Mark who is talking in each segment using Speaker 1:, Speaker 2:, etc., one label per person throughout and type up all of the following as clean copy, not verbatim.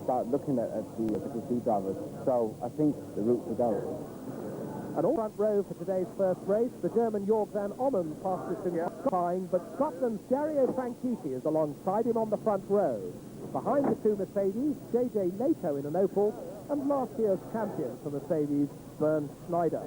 Speaker 1: start looking at the ITC drivers. So I think the route to go.
Speaker 2: An all-front row for today's first race. The German Jörg van Ommen fastest in fine, but Scotland's Dario Franchitti is alongside him on the front row. Behind the two Mercedes, J.J. Nato in an Opel, and last year's champion for Mercedes, Bernd Schneider.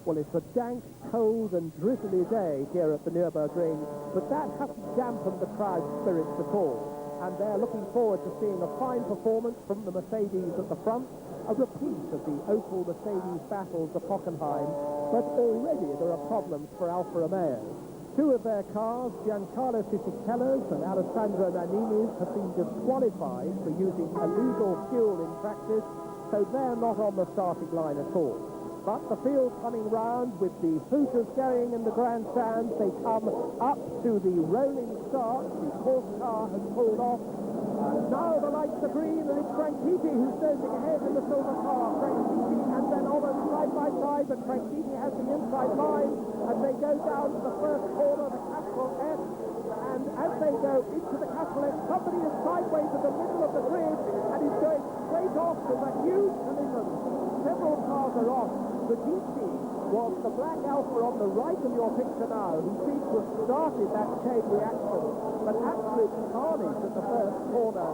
Speaker 2: Well, it's a dank, cold and drizzly day here at the Nürburgring, but that hasn't dampened the crowd's spirits at all. And they're looking forward to seeing a fine performance from the Mercedes at the front, a repeat of the Opel-Mercedes battles of Hockenheim, but already there are problems for Alfa Romeo. Two of their cars, Giancarlo Fisichella's and Alessandro Nannini's, have been disqualified for using illegal fuel in practice, so they're not on the starting line at all. But the field coming round with the hooters going in the grandstands, they come up to the rolling start. The fourth car has pulled off. Now the lights are green, and it's Franchitti who's nosing ahead in the silver car. Franchitti and then Ommen side by side, but Franchitti has the inside line as they go down to the first corner, the capital F. And as they go into the capital F, somebody is sideways in the middle of the grid and is going straight off with a huge collision. Several cars are off. The GT was the black Alfa on the right of your picture now, who seems to have started that chain reaction. But absolute carnage at the first corner.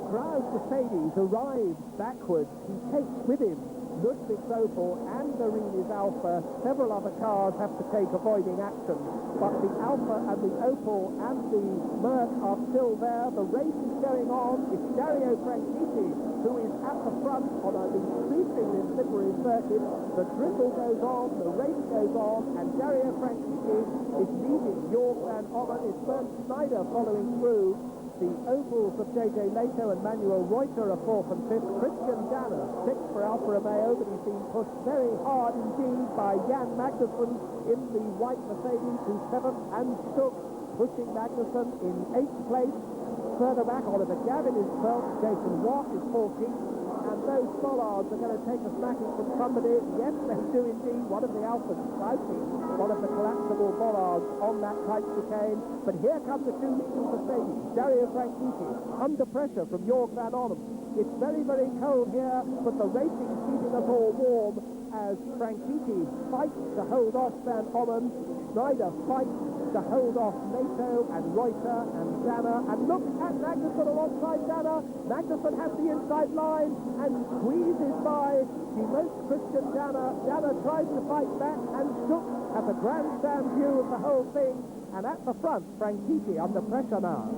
Speaker 2: Proud Mercedes arrives backwards. He takes with him Ludwig's Opel and Marini's Alfa. Several other cars have to take avoiding action. But the Alfa and the Opel and the Merc are still there. The race is going on. It's Dario Franchitti who is at the front on a increasingly slippery circuit. The drizzle goes on, the race goes on, and Dario Franchitti is leading Jörg van Ommen. It's Bernd Schneider following through. The Opels of J.J. Nato and Manuel Reuter are 4th and 5th. Christian Danner, 6th for Alfa Romeo, but he's being pushed very hard indeed by Jan Magnussen in the white Mercedes, who's 7th, and Stuck pushing Magnussen in 8th place. Further back, Oliver Gavin is 12th, Jason Watt is 14th, and those bollards are going to take a smacking from somebody. Yes, they do indeed. One of the Alphas fighting one of the collapsible bollards on that tight chicane. But here come the two leading Mercedes. Dario Franchitti under pressure from Jörg van Ommen. It's very, very cold here, but the racing's keeping us all warm as Franchitti fights to hold off Van Ommen. Schneider fights to hold off Nato and Reuter and Danner. And look at Magnussen alongside Danner. Magnussen has the inside line and squeezes by most Christian Danner. Danner tries to fight back, and Stuck has a grandstand view of the whole thing. And at the front, Franchitti under pressure now.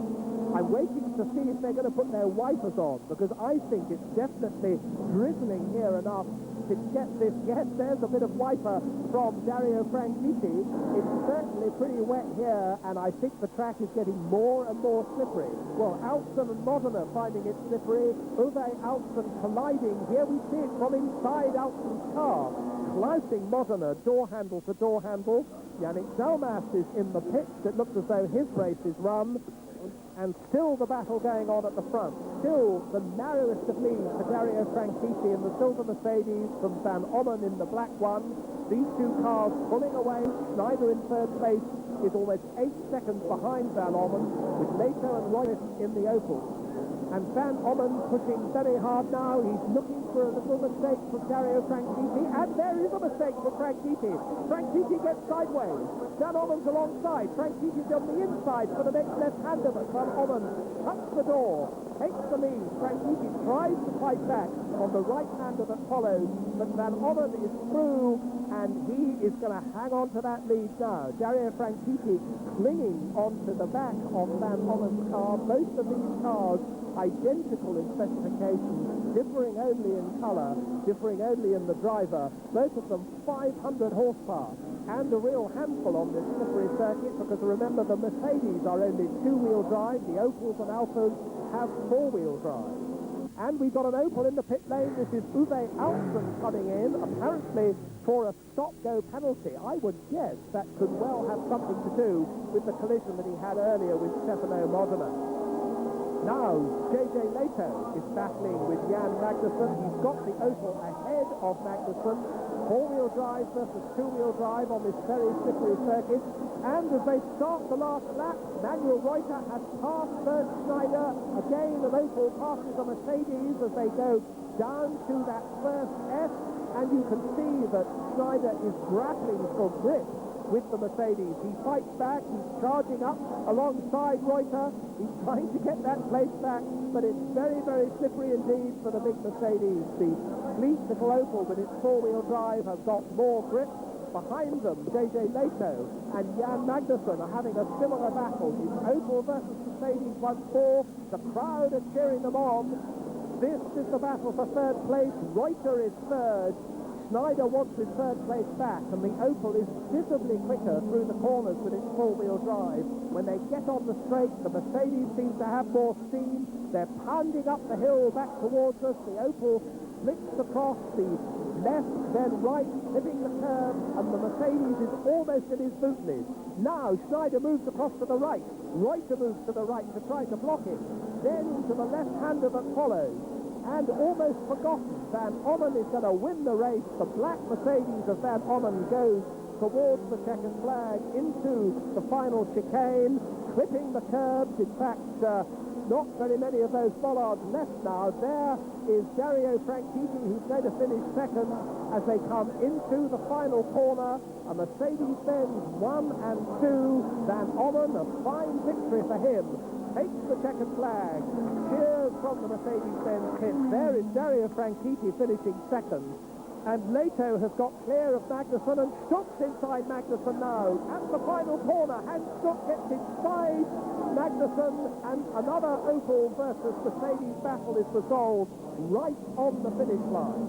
Speaker 2: I'm waiting to see if they're going to put their wipers on, because I think it's definitely drizzling here enough to get this. Yes, there's a bit of wiper from Dario Franchitti. It's certainly pretty wet here, and I think the track is getting more and more slippery. Well, Alston and Modena finding it slippery. Uwe Alston colliding. Here we see it from inside Alston's car. Clouting Modena, door handle to door handle. Yannick Dalmas is in the pits. It looks as though his race is run. And still the battle going on at the front. Still the narrowest of leads for Dario Franchitti in the silver Mercedes from Van Ommen in the black one. These two cars pulling away. Schneider in third place is almost 8 seconds behind Van Ommen, with Nato and Reuter in the Opel. And Van Ommen pushing very hard now. He's looking for a little mistake from Dario Franchitti, and there is a mistake for Franchitti. Franchitti gets sideways. Van Ommen's alongside. Franchitti's on the inside for the next left-hander, but Van Ommen shuts the door, takes the lead. Franchitti tries to fight back on the right-hander that follows, but Van Ommen is through, and he is going to hang on to that lead now. Dario Franchitti clinging onto the back of Van Ommen's car. Both of these cars identical in specifications, differing only in colour, differing only in the driver. Both of them 500 horsepower, and a real handful on this slippery circuit, because remember, the Mercedes are only two-wheel drive. The Opels and Alphas have four-wheel drive. And we've got an Opel in the pit lane. This is Uwe Alston coming in, apparently for a stop-go penalty. I would guess that could well have something to do with the collision that he had earlier with Stefano Modena. Now, J.J. Leto is battling with Jan Magnussen. He's got the Opel ahead of Magnussen. Four-wheel drive versus two-wheel drive on this very slippery circuit. And as they start the last lap, Manuel Reuter has passed Bernd Schneider. Again, an Opel passes a Mercedes as they go down to that first S. And you can see that Schneider is grappling for grip with the Mercedes. He fights back, he's charging up alongside Reuter, he's trying to get that place back, but it's very, very slippery indeed for the big Mercedes. The sleek little Opel with its four-wheel drive has got more grip. Behind them, J.J. Leto and Jan Magnussen are having a similar battle. It's Opel versus Mercedes once more. The crowd are cheering them on. This is the battle for third place. Reuter is third. Schneider wants his third place back, and the Opel is visibly quicker through the corners with its four-wheel drive. When they get on the straight, the Mercedes seems to have more steam. They're pounding up the hill back towards us. The Opel flicks across the left, then right, clipping the curb, and the Mercedes is almost in his boot lid. Now Schneider moves across to the right. Reuter moves to the right to try to block it. Then into the left-hander that follows. And almost forgotten, Van Ommen is going to win the race. The black Mercedes of Van Ommen goes towards the checkered flag into the final chicane, clipping the curbs. In fact, not very many of those bollards left now. There is Dario Franchitti, who's going to finish second as they come into the final corner. A Mercedes-Benz 1 and 2. Van Ommen, a fine victory for him. Takes the checkered flag. Cheers from the Mercedes-Benz pit. There is Dario Franchitti finishing second. And Leto has got clear of Magnussen, and Stuck's inside Magnussen now. At the final corner, Hans Stuck gets inside Magnussen, and another Opel versus Mercedes battle is resolved right on the finish line.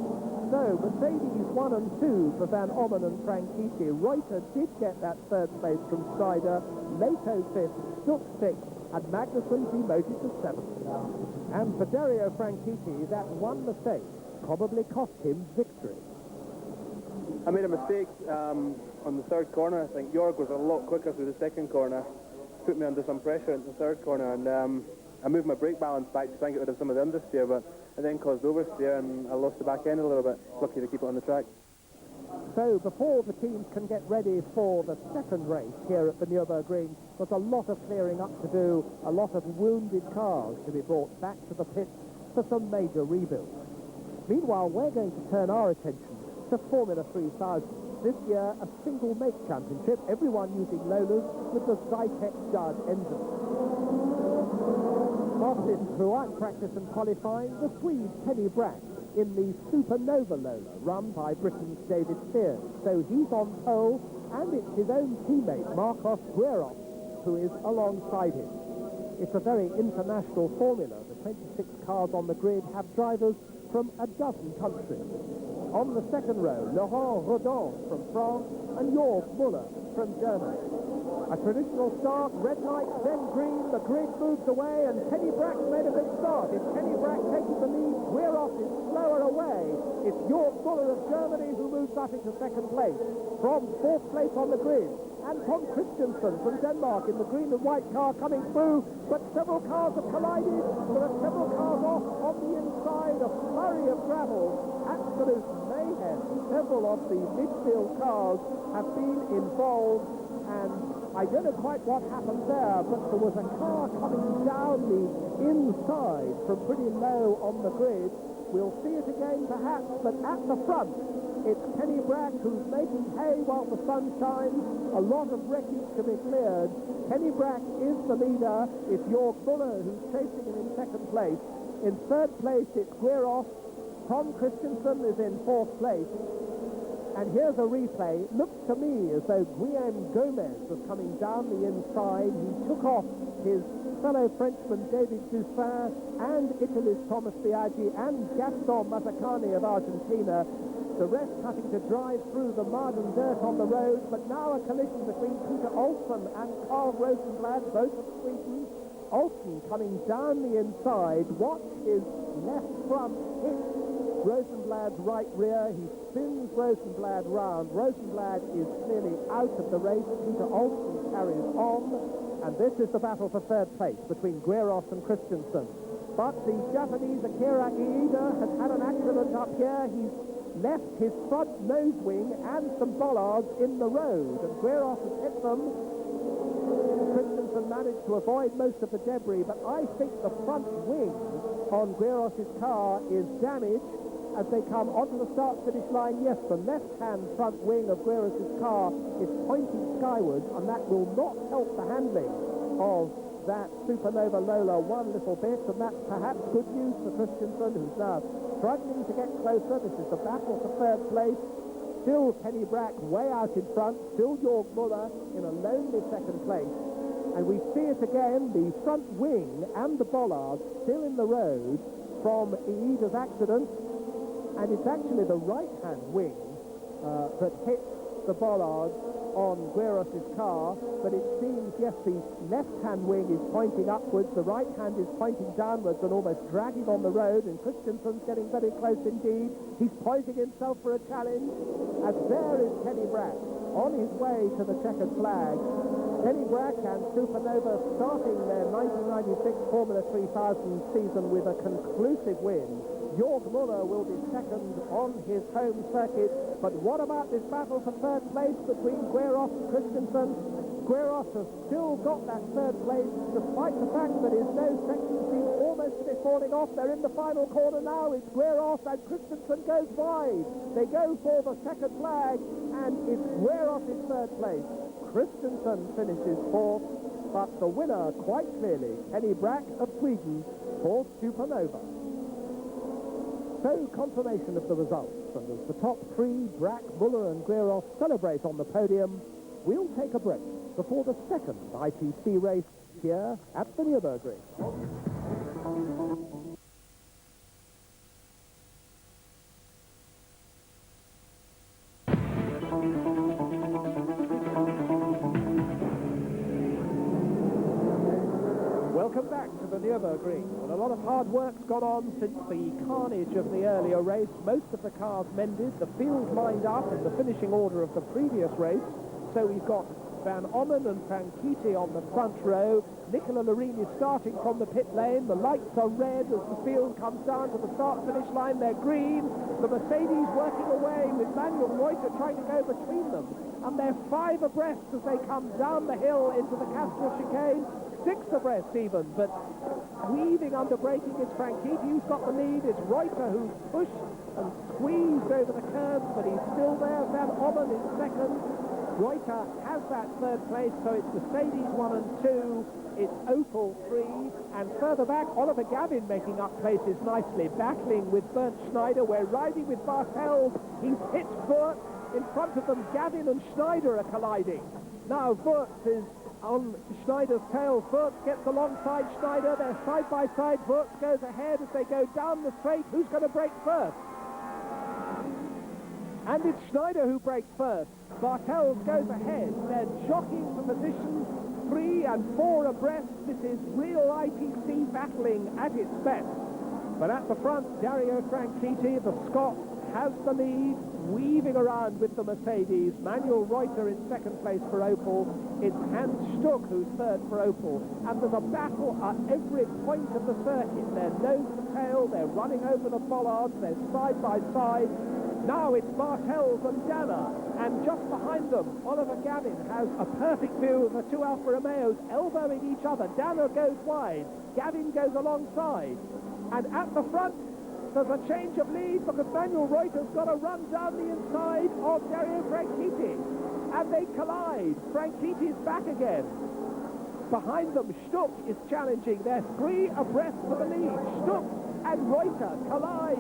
Speaker 2: So, Mercedes 1 and 2 for Van Ommen and Franchitti. Reuter did get that third place from Schneider. Leto 5th, Stuck 6th. And Magnussen demoted to 7th. And for Dario Franchitti, that one mistake probably cost him victory.
Speaker 3: I made a mistake on the third corner. I think Jorg was a lot quicker through the second corner. Put me under some pressure in the third corner, and I moved my brake balance back to try and get rid of some of the understeer, but it then caused oversteer, and I lost the back end a little bit. Lucky to keep it on the track.
Speaker 2: So before the teams can get ready for the second race here at the Nürburgring, there's a lot of clearing up to do, a lot of wounded cars to be brought back to the pits for some major rebuilds. Meanwhile, we're going to turn our attention to Formula 3000. This year, a single-make championship, everyone using Lolas with the Zytec Judd engine. Fastest throughout practice and qualifying, the Swede Penny Brack in the Supernova Lola, run by Britain's David Spears. So he's on pole, and it's his own teammate, Marcos Gueros, who is alongside him. It's a very international formula. The 26 cars on the grid have drivers from a dozen countries. On the second row, Laurent Rodin from France and Jörg Müller from Germany. A traditional start, red light, then green, the grid moves away, and Penny Brack's made a good start. It's Penny Brack taking the lead, Gueros is slower away. It's Jörg Müller of Germany who moves up into second place. From fourth place on the grid, Anton Christensen from Denmark in the green and white car coming through, but several cars have collided. There are several cars off on the inside, a flurry of gravel, absolute mayhem. Several of the midfield cars have been involved, and I don't know quite what happened there, but there was a car coming down the inside from pretty low on the grid. We'll see it again perhaps, but at the front, it's Penny Brack who's making hay while the sun shines. A lot of wreckage to be cleared. Penny Brack is the leader. It's Jörg Müller who's chasing him in second place. In third place, it's Gueros. Tom Christensen is in fourth place. And here's a replay. Looks to me as though Guillaume Gomez was coming down the inside. He took off his fellow Frenchman David Dussin and Italy's Thomas Biaggi and Gaston Mazzacani of Argentina. The rest having to drive through the mud and dirt on the road, but now a collision between Peter Olsen and Carl Rosenblad, both of Sweden. Olsen coming down the inside. Watch his left front hit Rosenblad's right rear. He spins Rosenblad round. Rosenblad is clearly out of the race. Peter Olsen carries on. And this is the battle for third place between Gueros and Christensen. But the Japanese Akira Iida has had an accident up here. He's left his front nose wing and some bollards in the road, and Gueros has hit them. Christensen managed to avoid most of the debris, but I think the front wing on Gueros' car is damaged as they come onto the start-finish line. Yes, the left-hand front wing of Gueros' car is pointing skywards, and that will not help the handling of that Supernova Lola one little bit, and that's perhaps good news for Christensen, who's now struggling to get closer. This is the battle for third place. Still Kenny Brack way out in front, still Jörg Müller in a lonely second place. And we see it again, the front wing and the bollard still in the road from Iida's accident. And it's actually the right-hand wing that hits the bollard on Gueros' car, but it seems, yes, the left-hand wing is pointing upwards, the right hand is pointing downwards and almost dragging on the road, and Christensen's getting very close indeed. He's poising himself for a challenge, as there is Kenny Brack on his way to the checkered flag. Kenny Brack and Supernova starting their 1996 Formula 3000 season with a conclusive win. Jörg Müller will be second on his home circuit. But what about this battle for third place between Gueros and Christensen? Gueros has still got that third place, despite the fact that his nose section seems almost to be falling off. They're in the final corner now. It's Gueros, and Christensen goes wide. They go for the second flag, and it's Gueros in third place. Christensen finishes fourth, but the winner, quite clearly, Kenny Brack of Sweden for Supernova. So, confirmation of the results, and as the top three, Brack, Müller and Gueros, celebrate on the podium, we'll take a break before the second ITC race here at the Nürburgring. Welcome back to the Nürburgring. And a lot of hard work's gone on since the carnage of the earlier race. Most of the cars mended, the field lined up in the finishing order of the previous race. So we've got Van Ommen and Franchitti on the front row. Nicola Larini starting from the pit lane. The lights are red as the field comes down to the start-finish line. They're green. The Mercedes working away with Manuel Reuter trying to go between them. And they're 5 abreast as they come down the hill into the Castrol chicane. 6 abreast even, but weaving under braking is Franchitti who's got the lead. It's Reuter who's pushed and squeezed over the curves, but he's still there. Van Ommen is second. Reuter has that third place, so it's Mercedes 1 and 2, it's Opel 3, and further back, Oliver Gavin making up places nicely, battling with Bernd Schneider. We're riding with Bartels. He's hit Wurz. In front of them, Gavin and Schneider are colliding. Now Wurz is on Schneider's tail. Wurz gets alongside Schneider. They're side by side. Wurz goes ahead as they go down the straight. Who's going to break first? And it's Schneider who breaks first. Bartels goes ahead. They're jockeying for position 3 and 4 abreast. This is real ITC battling at its best. But at the front, Dario Franchitti, the Scot, has the lead, weaving around with the Mercedes. Manuel Reuter in second place for Opel. It's Hans Stuck who's third for Opel. And there's a battle at every point of the circuit. They're nose to tail, they're running over the bollards, they're side by side. Now it's Bartels and Danner, and just behind them, Oliver Gavin has a perfect view of the 2 Alfa Romeos elbowing each other. Danner goes wide, Gavin goes alongside, and at the front, there's a change of lead because Manuel Reuter's got to run down the inside of Dario Franchitti, and they collide. Franchitti's back again. Behind them, Stuck is challenging. They're 3 abreast for the lead. Stuck and Reuter collide,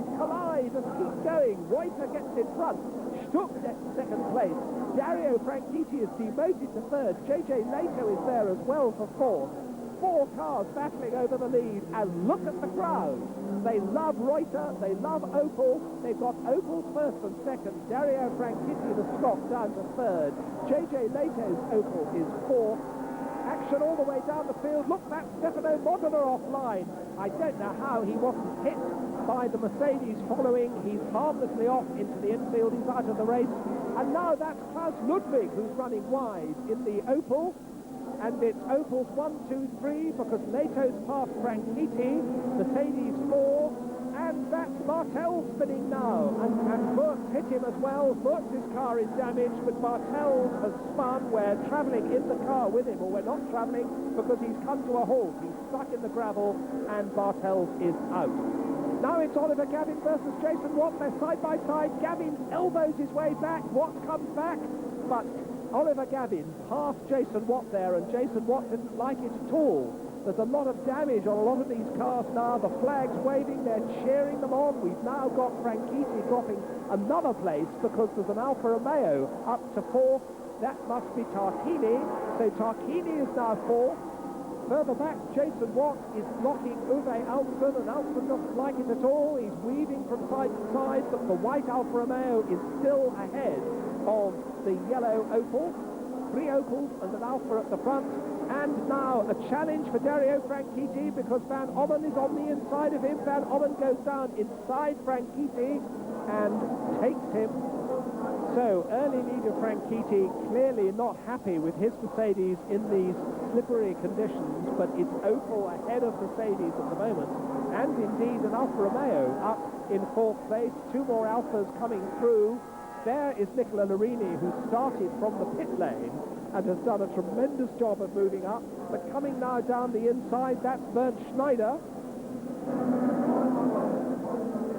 Speaker 2: and keep going. Reuter gets in front. Stuck gets second place. Dario Franchitti is demoted to third. JJ Leto is there as well for fourth. 4 cars battling over the lead, and look at the crowd. They love Reuter, they love Opel. They've got Opel's first and second. Dario Franchitti, the Scot, down to third. JJ Leto's Opel is fourth. Action all the way down the field. Look, that's Stefano Modena offline. I don't know how he wasn't hit by the Mercedes following. He's harmlessly off into the infield. He's out of the race. And now that's Klaus Ludwig who's running wide in the Opel. and it's Opel's 1, 2, 3 because Leto's past Franchitti, Mercedes 4, and that's Bartel spinning now, and Burks hit him as well. Burks' car is damaged, but Bartel has spun. We're travelling in the car with him, or we're not travelling because he's come to a halt. He's stuck in the gravel, and Bartel is out. Now it's Oliver Gavin versus Jason Watt. They're side by side. Gavin elbows his way back. Watt comes back, but Oliver Gavin passed Jason Watt there, and Jason Watt didn't like it at all. There's a lot of damage on a lot of these cars now. The flag's waving, they're cheering them on. We've now got Franchitti dropping another place because there's an Alfa Romeo up to 4th. That must be Tarquini. So Tarquini is now 4th. Further back, Jason Watt is blocking Uwe Alphen, and Alphen doesn't like it at all. He's weaving from side to side, but the white Alfa Romeo is still ahead of the yellow Opel. 3 Opels and an Alfa at the front. And now a challenge for Dario Franchitti because Van Ommen is on the inside of him. Van Ommen goes down inside Franchitti and takes him. So early leader Franchitti clearly not happy with his Mercedes in these slippery conditions, but it's Opel ahead of Mercedes at the moment. And indeed an Alfa Romeo up in 4th place. 2 more Alfas coming through. There is Nicola Larini, who started from the pit lane and has done a tremendous job of moving up. But coming now down the inside, that's Bernd Schneider.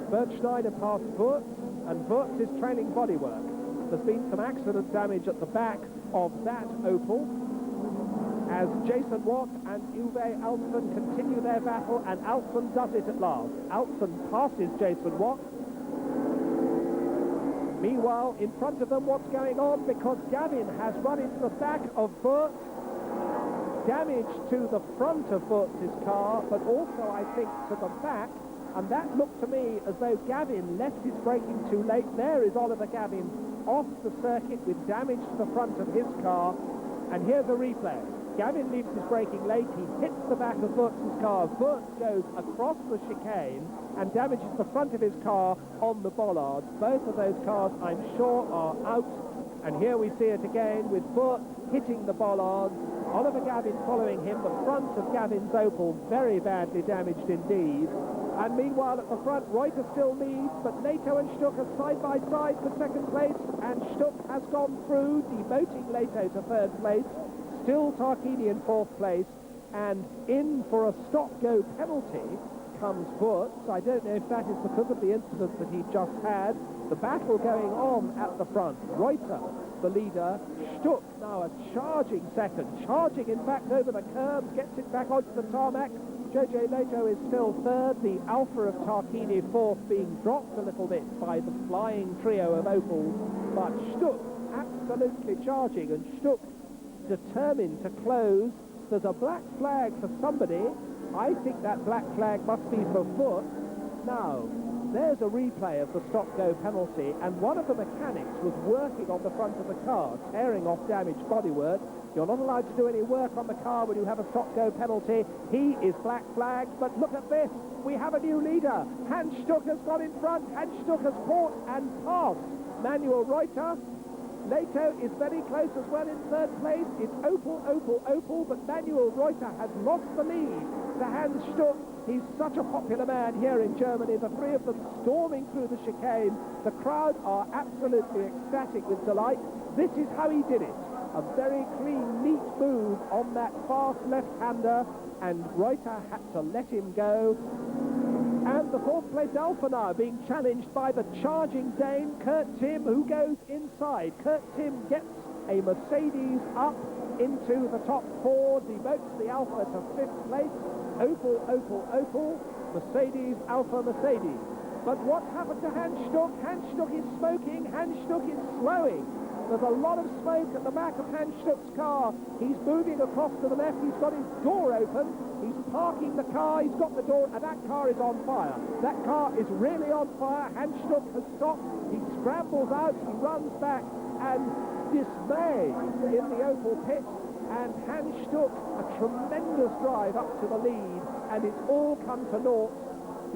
Speaker 2: Bernd Schneider past Wurz, and Wurz is trailing bodywork. There's been some accident damage at the back of that Opel as Jason Watt and Uwe Alphen continue their battle, and Alphen does it at last. Alphen passes Jason Watt. Meanwhile, in front of them, what's going on? Because Gavin has run into the back of Wurz, damage to the front of Wurz's car, but also, I think, to the back. And that looked to me as though Gavin left his braking too late. There is Oliver Gavin off the circuit with damage to the front of his car. And here's a replay. Gavin leaves his braking late. He hits the back of Wurz's car. Wurz goes across the chicane and damages the front of his car on the bollards. Both of those cars, I'm sure, are out. And here we see it again with Wurz hitting the bollards. Oliver Gavin following him. The front of Gavin's Opel very badly damaged indeed. And meanwhile at the front, Reuter still leads, but Leto and Stuck are side by side for 2nd place, and Stuck has gone through, demoting Leto to 3rd place. Still Tarquini in 4th place, and in for a stop-go penalty comes Wurz. I don't know if that is because of the incident that he just had. The battle going on at the front. Reuter, the leader. Stuck now a charging 2nd, charging in fact over the curbs, gets it back onto the tarmac. JJ Leto is still 3rd, the Alfa of Tarquini 4th, being dropped a little bit by the flying trio of Opels, but Stuck absolutely charging, and Stuck determined to close. There's a black flag for somebody. I think that black flag must be for Wurz. Now, there's a replay of the stop-go penalty, and one of the mechanics was working on the front of the car, tearing off damaged bodywork. You're not allowed to do any work on the car when you have a stop-go penalty. He is black flagged, but look at this. We have a new leader. Hans Stuck has got in front. Hans Stuck has caught and passed Manuel Reuter. Leto is very close as well in 3rd place. It's Opel, Opel, Opel, but Manuel Reuter has lost the lead to Hans Stuck. He's such a popular man here in Germany. The 3 of them storming through the chicane. The crowd are absolutely ecstatic with delight. This is how he did it. A very clean, neat move on that fast left-hander, and Reuter had to let him go. And the 4th place Alfa now being challenged by the charging Dane, Kurt Tim, who goes inside. Kurt Tim gets a Mercedes up into the top 4, demotes the Alfa to 5th place. Opel, Opel, Opel, Mercedes, Alfa, Mercedes. But what's happened to Hans Stuck? Hans Stuck is smoking, Hans Stuck is slowing. There's a lot of smoke at the back of Hans Stuck's car. He's moving across to the left. He's got his door open. He's parking the car. He's got the door, and that car is on fire. That car is really on fire. Hans Stuck has stopped. He scrambles out. He runs back, and dismay in the Opel pit. And Hans Stuck, a tremendous drive up to the lead, and it's all come to naught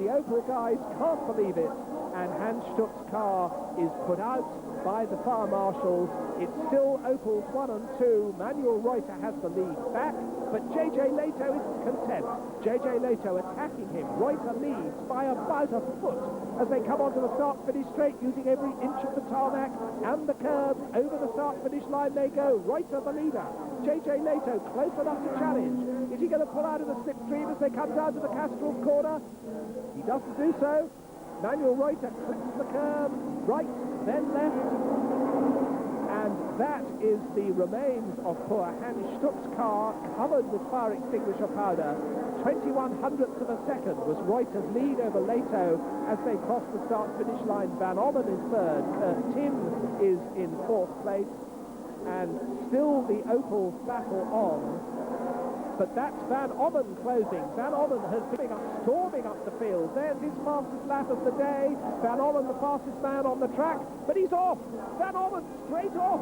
Speaker 2: The Opel guys can't believe it, and Hans Stuck's car is put out by the fire marshals. It's still Opel's 1 and 2. Manuel Reuter has the lead back, but JJ Leto isn't content. JJ Leto attacking him. Reuter leads by about a foot as they come onto the start-finish straight, using every inch of the tarmac and the curbs. Over the start-finish line they go. Reuter the leader. JJ Leto close enough to challenge. Is he going to pull out of the slipstream as they come down to the Castrol corner? He doesn't do so. Manuel Reuter clips the curb, right, then left, and that is the remains of poor Hans Stuck's car, covered with fire extinguisher powder. 21 hundredths of a second was Reuter's lead over Leto as they cross the start-finish line. Van Ommen is third, Tim is in fourth place, and still the Opel battle on. But that's Van Ommen closing. Van Ommen has been storming up the field. There's his fastest lap of the day. Van Ommen, the fastest man on the track, but he's off. Van Ommen straight off.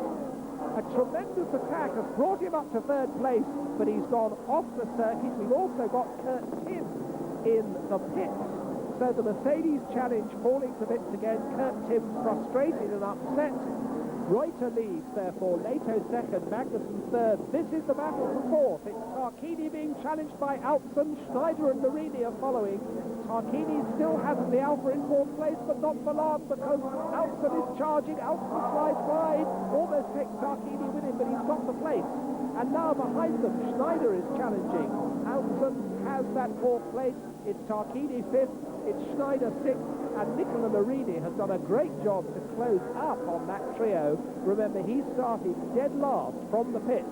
Speaker 2: A tremendous attack has brought him up to third place, but he's gone off the circuit. We've also got Kurt Tim in the pits. So the Mercedes challenge falling to bits again. Kurt Tim frustrated and upset. Reuter leads, therefore, Leto second, Magnussen third. This is the battle for fourth. It's Tarquini being challenged by Alpsen. Schneider and Marini are following. Tarquini still has the Alfa in fourth place, but not for long, because Alpsen is charging. Alpsen slides wide, almost takes Tarquini with him, but he's got the place. And now behind them, Schneider is challenging. Alpsen has that fourth place. It's Tarquini fifth, it's Schneider sixth, and Nicola Marini has done a great job to close up on that trio. Remember, he started dead last from the pits,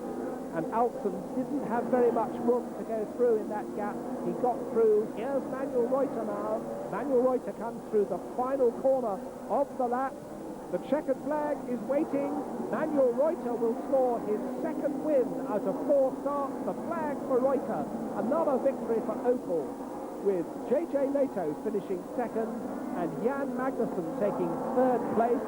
Speaker 2: and Alpsen didn't have very much room to go through in that gap. He got through. Here's Manuel Reuter now. Manuel Reuter comes through the final corner of the lap. The checkered flag is waiting. Manuel Reuter will score his second win out of 4 starts. The flag for Reuter. Another victory for Opel, with JJ Leto finishing second and Jan Magnussen taking third place.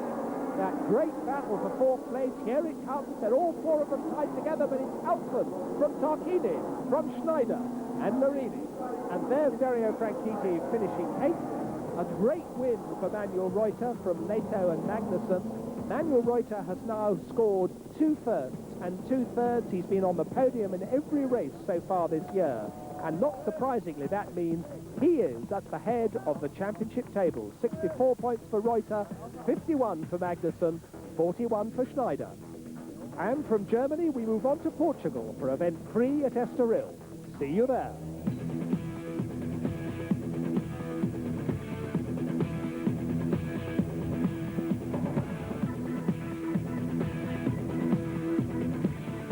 Speaker 2: That great battle for fourth place, here it comes. They're all 4 of them tied together, but it's Alpsen from Tarquini, from Schneider and Marini. And there's Dario Franchitti finishing 8th. A great win for Manuel Reuter from Leto and Magnussen. Manuel Reuter has now scored 2 firsts and 2 thirds. He's been on the podium in every race so far this year. And not surprisingly, that means he is at the head of the championship table. 64 points for Reuter, 51 for Magnussen, 41 for Schneider. And from Germany, we move on to Portugal for event 3 at Estoril. See you there.